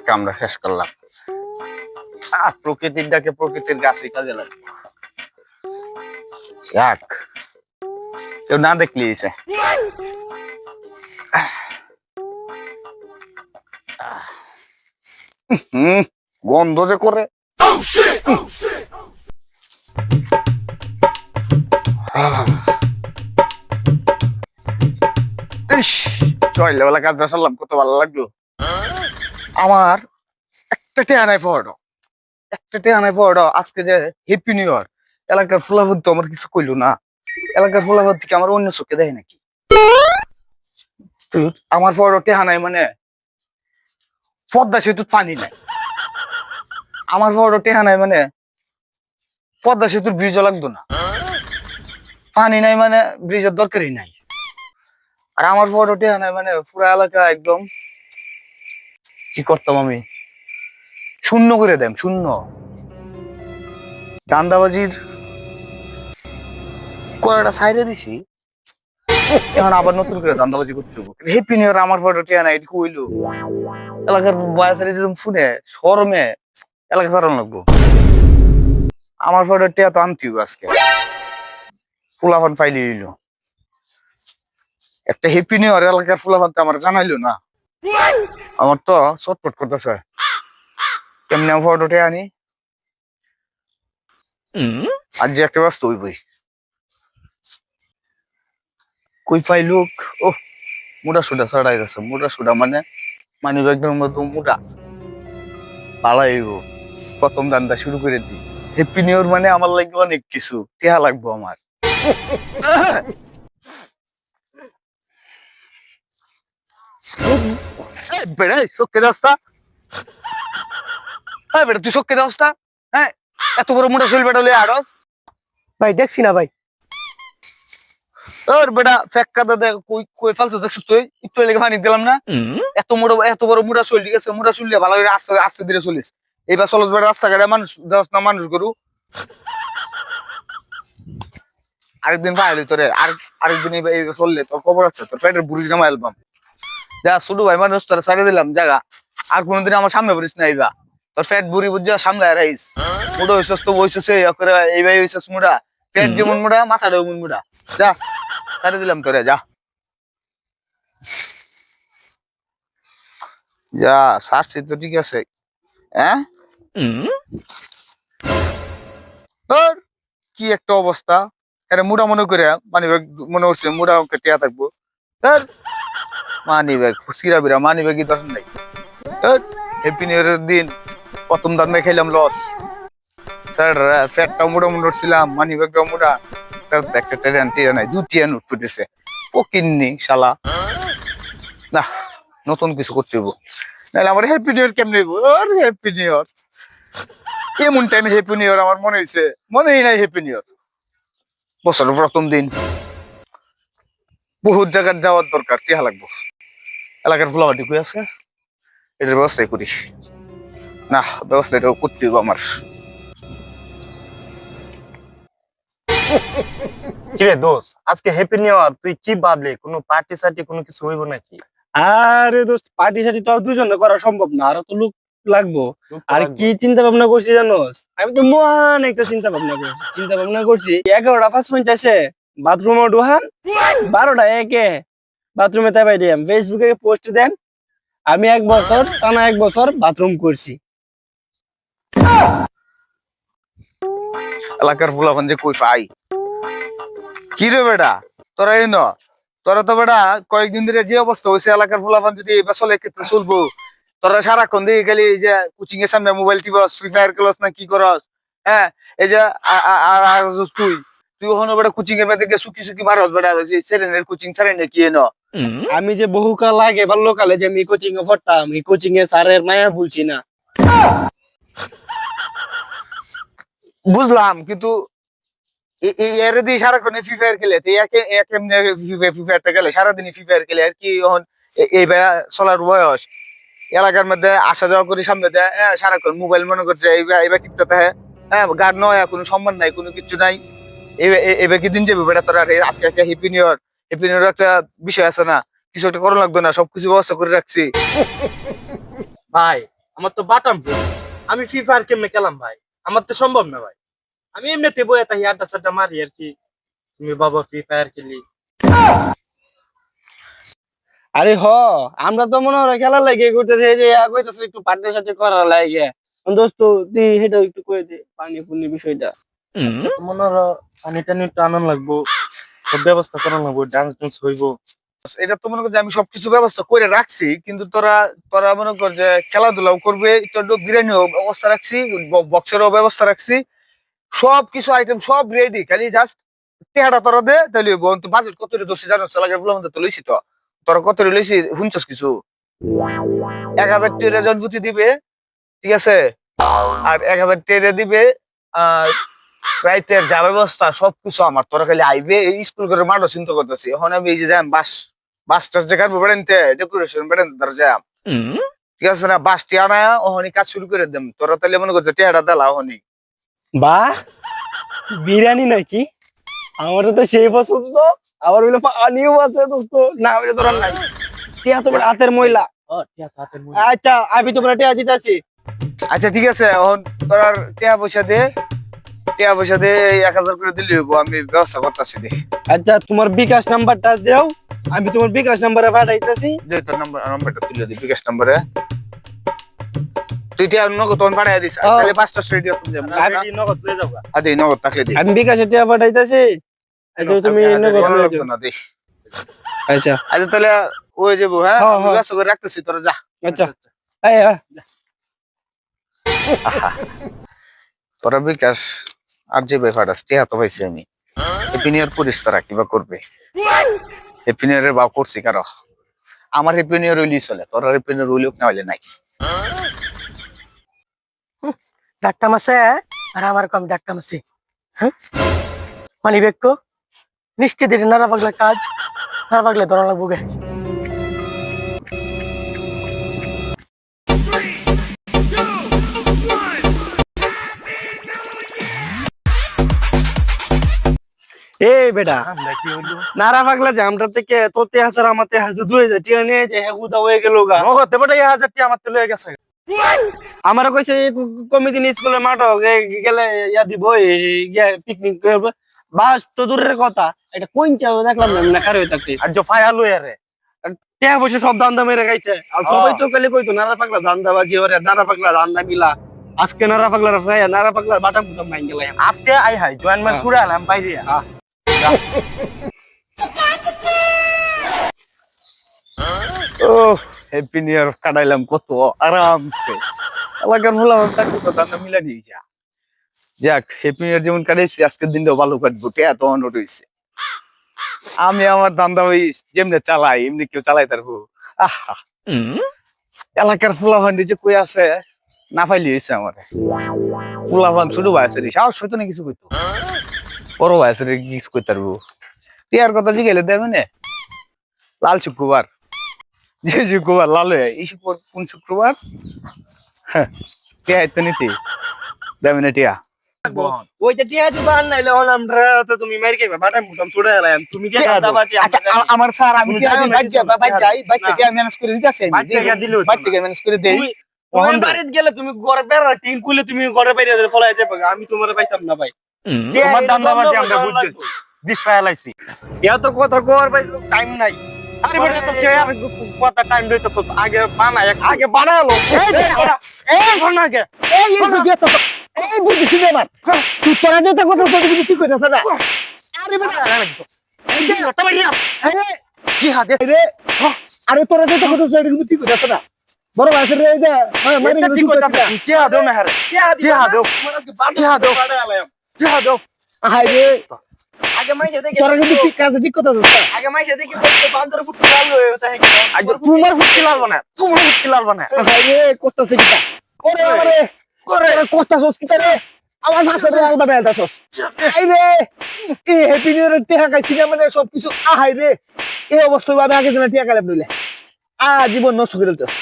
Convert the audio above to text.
কামড়া শেষ করলাম। প্রকৃতির ডাকে প্রকৃতির গাছে কাজে লাগে। যাক, কেউ না দেখলি গন্ধ যে করে। চয়লাবেলা কাজটা সারলাম, কত ভালো লাগলো। আমার একটা টেহানায় পড়ো, একটা টেহানায় পড়ো। আজকে যে হ্যাপি নিউ ইয়ার, এলাকার ফুলাফুদ তো আমার কিছু কইলো না। এলাকার ফুলাফুদ থেকে আমার অন্য চোখে দেয় নাকি? আমার পড়ো টেহানায় মানে পদ্মা সেতু পানি নাই। আমার পড়ো টেহানায় মানে পদ্মা সেতুর ব্রিজও লাগতো না। পানি নাই মানে ব্রিজের দরকারই নাই। আর আমার পড়ো টেহানায় মানে পুরা এলাকা একদম কি করতাম আমি, শূন্য করে দেন, শূন্য। দান্দাবাজির কয়টা সাইডে দিছি, এখন আবার নতুন করে দান্দাবাজি করতে হবে। হ্যাপি নিউ ইয়ার আমার ফটো টিয়া নাই, এটা কইলো এলাকার বয়সের শুনে শরমে এলাকা চালানো লাগবো। আমার ফটো টিয়া তো আনতে হবে আজকে, ফুলাফান ফাইলি হইলো। একটা হ্যাপি নিউ ইয়ার এলাকার ফুলাফান তো আমার জানাইলো না। আমার তো চটপট করতেছে, কেমনি আমার ফটো টিয়া আনি। আজ যে একটা ব্যস্ত হইবই, কই পাই লোক। ও মুডা সুডা চড়াই গেছে, মুডা সুডা মানে মানে একদম মুডা পালাই। প্রথম দানটা শুরু করে দিই। হ্যাপি নিউ ইয়ার মানে আমার লাগবে অনেক কিছু, টেহা লাগবো আমার। বেড়ে চোখে রাস্তা, হ্যাঁ বেটা তুই চোখে রাস্তা, হ্যাঁ এত বড় মোটা শৈল বেটা লয়ে আড়স। ভাই দেখছি না ভাই। ওর বেটা ফেক্কা দাদা কই কই ফালতু দেখছিস তুই? একটু লেগে পানি দিলাম না। এত বড় মোটা শৈল, ঠিক আছে মোটা শৈল ভালো করে আস্তে আস্তে ধীরে চলিস। এইবার চলস বেটা রাস্তাঘাটে মানুষ দেওয়াস না, মানুষ গরু। আরেকদিন পাইলি তোরে, আরেকদিন চললে তোর খবর আছে, তোর পেটের বুড়ি জামা অ্যালবাম। যা শুধু ভাই মানুষ তোরা সাইডে দিলাম জায়গা, আর কোনোদিন আমার সামনে পড়িস না। এইবা তোর ফ্যাট বুড়ি বুঝা সামনে রাইস। মুডা হইছস তো বইছস এইবার হইছস মুডা, পেট যেমন মুডা মাথাটাও এমন মুডা। যা সাইডে দিলাম তোরে, যা যা সারছি তো ঠিক আছে। হ্যাঁ তোর কি একটা অবস্থা, এটা মুডা মনে করে মানি ব্যাগ মনে হচ্ছে মুডা অঙ্কে টিয়া থাকবো। তোর মানি ব্যাগ সিরা বিরা মানি ব্যাগই দরকার নাই। তোর হ্যাপি নিউ ইয়ারের দিন প্রথম দান খাইলাম লস। স্যার ফ্যাটটা মুড়া মুড় ছিলাম, মানি ব্যাগটা মুড়া। একটা ট্রেন টিয়া নাই, দুটিয়া নোট ফুটেছে। ও কিন্নি শালা না, নতুন কিছু করতে হইব, নাহলে আমার হ্যাপি নিউ ইয়ার কেমনে হইব। ওর হ্যাপি নিউ ইয়ার এমন টাইমে হ্যাপি নিউ ইয়ার আমার মনে হয়েছে, মনেই নাই হ্যাপি নিউ ইয়ার। বছরের প্রথম দিন বহুত জায়গায় যাওয়ার দরকার, টিয়া লাগবো। এলাকার ফুলাবাটি কই আছে, এটার ব্যবস্থাই করিস না। ব্যবস্থা এটা করতে হইব আমার। কিরে দোস্ত, আজকে হ্যাপি নিউ ইয়ার, তুই কি ভাবলি? কোনো পার্টি সার্টি কোনো কিছু হইব নাকি? আরে দোস্ত, পার্টি সার্টি তো আর দুজনে করা সম্ভব না, আরো তো লোক লাগবো। লোক তো আর লাগবে। কি চিন্তা ভাবনা করছি জানোস? আমি তো মহান একটা চিন্তা ভাবনা করছি 11:55 বাথরুমে ঢুহান, 12:01 বাথরুমে তাই দিয়াম, ফেসবুকে পোস্ট দেন আমি 1 বছর টানা 1 বছর বাথরুম করছি। এলাকার ফুলাবান যে কই পাই। কি রে বেটা তোরা এই ন, তোরা তো বেটা কয়েকদিন ধরে যে অবস্থা হয়েছে, এলাকার ফুলাবান যদি এবার চলে ক্ষেত্রে চলবো। তোরা সারাক্ষণ দিয়ে গেলি যে কোচিং এর সামনে মোবাইল টিপস, ফ্রি ফায়ার খেলস না কি করস। হ্যাঁ এই যে তুই তুই ওখানে বেটা কোচিং এর মধ্যে সুকি সুকি মারস বেটা, সেরেনের কোচিং ছাড়ে না কি এনো। আমি যে বহুকাল আগে বাল্যকালে যে আমি কোচিং এ পড়তাম, এই কোচিং এ স্যারের মায়া ভুলছি না। বুঝলাম, কিন্তু এর দিয়ে সারাক্ষণ ফ্রি ফায়ার খেলে ফ্রি ফায়ারটা গেলে সারাদিন ফ্রি ফায়ার খেলে আর কি। এই চলার বয়স, এলাকার মধ্যে আসা যাওয়া করি সামনে দেয়, হ্যাঁ সারাক্ষণ মোবাইল মনে করছে এইবার কিন্তু হ্যাঁ গান নয়, কোনো সম্মান নাই, কোনো কিছু নাই। এবার কি দিন যাবে বেটা তোরা? আজকে একটা happy new year, happy new year একটা বিষয় আছে না, কিছু একটা করা লাগবে না, সবকিছু ব্যবস্থা করে রাখছি। ভাই আমার তো বাটাম ফোন, আমি ফ্রি ফায়ার কেমনে খেলাম ভাই? আমার তো সম্ভব না ভাই। আমি এমনিতে বইয়া তাই আড্ডা সাড্ডা মারি আর কি। তুমি বাবা ফ্রি ফায়ার খেলি। আরে আমরা তো মনে হয় খেলা লাগে করতেছে, এই যে কইতাছে একটু পার্টির সাথে করার লাগে। দোস্ত তুই সেটা একটু কই দে পানি পুনি বিষয়টা। তো মনে হলো পানি টানি একটু আনন্দ লাগবো, সব ব্যবস্থা করা লাগবো, ডান্স টান্স হইবো। এটা তো মনে কর যে আমি সবকিছু ব্যবস্থা করে রাখছি, কিন্তু তোরা তোরা মনে কর যে খেলাধুলাও করবে, একটু বিরিয়ানিও ব্যবস্থা রাখছি, বক্সেরও ব্যবস্থা রাখছি, সবকিছু আইটেম সব রেডি, খালি জাস্ট টেহাটা তোরা দে তাহলে হইবো। তো বাজেট কত রে দোষী জানো? লাগে ফুলার মধ্যে তো লইছি, তো তোরা কত রে লইছি শুনছস কিছু? 1,000 টাকা জনপ্রতি দিবে, ঠিক আছে? আর 1,000 টাকা দিবে। আর রাইতের যা ব্যবস্থা সবকিছু আমার, তোরা খালি আইবে। এই স্কুল করে মাঠও চিন্তা করতেছি এখন আমি, এই যে যাই বাস টাস যে কাটবো বেড়াইতে, ডেকোরেশন বেড়াইতে ধর যাই, ঠিক আছে না? বাসটি আনায় ওখানে কাজ শুরু করে দেম। তোরা তাহলে মনে করছে টেহাটা দেলা ওখানে। বাহ, বিরিয়ানি নাকি? আমার তো সেই পছন্দ। আবার বলে পানিও আছে দোস্ত, না হইলে তোর আর নাই। টিয়া তোমার হাতের ময়লা। আচ্ছা আমি তোমার টিয়া দিতেছি। আচ্ছা ঠিক আছে, এখন তোর টেহা পয়সা দে, টেহা পয়সা দে, 1,000 করে দিলে হইবো, আমি ব্যবস্থা করতেছি। দে আচ্ছা তোমার বিকাশ নাম্বারটা দাও, আমি তোমার বিকাশ নাম্বারে পাঠাইতেছি। দে তোর নাম্বারটা তুলে দি বিকাশ নাম্বারে। তুই টেহা নগদ তখন পাঠাই দিস, তাহলে 5টা রেডি হতে যাবে। আমি নগদ লয়ে যাবো। আরে নগদ থাকলে দি। আমি বিকাশে টিয়া পাঠাইতেছি। আচ্ছা তুমি নগদ নিয়ে যাও। না দে। আচ্ছা আচ্ছা তাহলে ওই যাবো, হ্যাঁ হ্যাঁ, আমি হ্যাঁ। ব্যবস্থা করে রাখতেছি, তোরা যা। আচ্ছা এই তোরা বিকাশ আর যে ব্যাপারটা টেহা তো পাইছি আমি। হ্যাপি নিউ ইয়ার করিস তোরা, কিবা করবে? হ্যাপি নিউ ইয়ারের বাপ করছি কারো? আমার হ্যাপি নিউ ইয়ার হইলেই চলে, তোরা হ্যাপি নিউ ইয়ার হইলেও না হইলে নাই। ধাক্কা মারছে আর আমার কম ধাক্কা মারছে। মানে বেকো নিশ্চিত নারা পাগলা কাজ, নারা পাগলে ধরা লাগবো গে। এই বেটা আমরা কি হইলো? নারা পাগলা জামটা থেকে তোতে হাসার আমাতে হাসু 2000 টিয়া নিয়ে যে হেগুদা হয়ে গেল গা। নগদ দেবো 1,000 টাকা আমার তো লয়ে গেছে। আমারও কইছে কমিটি স্কুলে মাঠ গেলে ইয়া দিব পিকনিক করবে। বাস তো দূরের কথা, এটা কোন চাও দেখলাম না কারো থাকতে। আর যে ফায়া লয়ে রে টিয়া বসে সব দান্দা মেরে খাইছে। আর সবাই তো খালি কইতো নারা পাগলা দান্দাবাজি ওরে, নারা পাগলা দান্দা মিলা। আজকে নারা পাগলার ফায়া, নারা পাগলার বাটাম বুটাম ভাঙ গেল। আজকে আই হাই জয়েন ম্যান ছুড়ে আলাম বাইরে। ও হ্যাপি নিউ ইয়ার কাটাইলাম কত আরামসে, এলাকার বলা তো দান্দা মিলা দিয়ে যা। যাক হ্যাপি নিউ ইয়ার যেমন কাটাইছি, আজকের দিনটাও ভালো কাটবো, টেহা তো অন রয়েছে। আমি আমার দান্দা ওই যেমনি চালাই এমনি কেউ চালাই তারবো। আহা, এলাকার ফুলাভান যে কই আছে না পাইলি হয়েছে আমার। ফুলাভান ছোট ভাই আছে রে, সাহস হইতো না কিছু কইতো, বড় ভাই আছে রে কিছু কইতে পারবো। টিয়ার কথা জিগাইলে দেবে না। লাল শুক্রবার, যে শুক্রবার লাল হয়ে, এই শুক্রবার কোন শুক্রবার? হ্যাঁ টিয়া তো নিতে দেবে না টিয়া। ওইটা টিয়া দিবা আর নাইলে হল আমরা তো তুমি মার খাইবা, বাটাম বুটাম ছুড়ে এলাম। তুমি যে দান্দাবাজি আচ্ছা আমার স্যার, আমি কি আমি বাইক যাই, বাইক থেকে ম্যানেজ করে দিতেছি, বাইক থেকে দিলেও বাইক থেকে ম্যানেজ করে দেই। তুমি বাড়িতে গেলে তুমি ঘরে বেড়া টিন খুলে তুমি ঘরে বাইরে ফলাই যাবে, আমি তোমার পাইতাম না ভাই। তোমার দান্দাবাজি আমরা বুঝছি, দিস ফায়ালাইছি। এত কথা কর ভাই, টাইম নাই। আরে বেটা তো কে আর কত টাইম দিতে তো আগে বানায়, আগে বানালো এই শোন আগে, এই বুদ্ধি তো এই বুদ্ধি শুনে আমার তুই তোরা যেটা কথা বলতে কি কইতাছ না? আরে বেটা এই দে টমারিয়া, এই জিহাদ রে, আরে তোরা যেটা কথা বলতে কি কইতাছ না? বড় ভাই রে, এই দে মারি এটা ঠিক কথা টিয়া দাও না হারে, টিয়া দাও, টিয়া দাও, টিয়া দাও। হাই রে, আগে মাইছে দেখি তোরা কিন্তু ঠিক কাজ ঠিক কথা বলছ। আগে মাইছে দেখি তো বান্দর ফুট লাল হয়ে থাকে। আজ তোমার ফুটকি লালবো না, তোমার ফুটকি লালবো না। হাই রে, কষ্টছে কিটা ওরে বাবারে, করে কষ্টছস কিটা রে, আমার ভাষা রে আলবা বেলতাছস। হাই রে, এই হ্যাপি নিউ ইয়ার টিয়া খাইছি না মানে সবকিছু। হাই রে, এই অবস্থা আমি আগে দিনে টিয়া খাইলাম নইলে জীবন নষ্ট করে দিতেছ।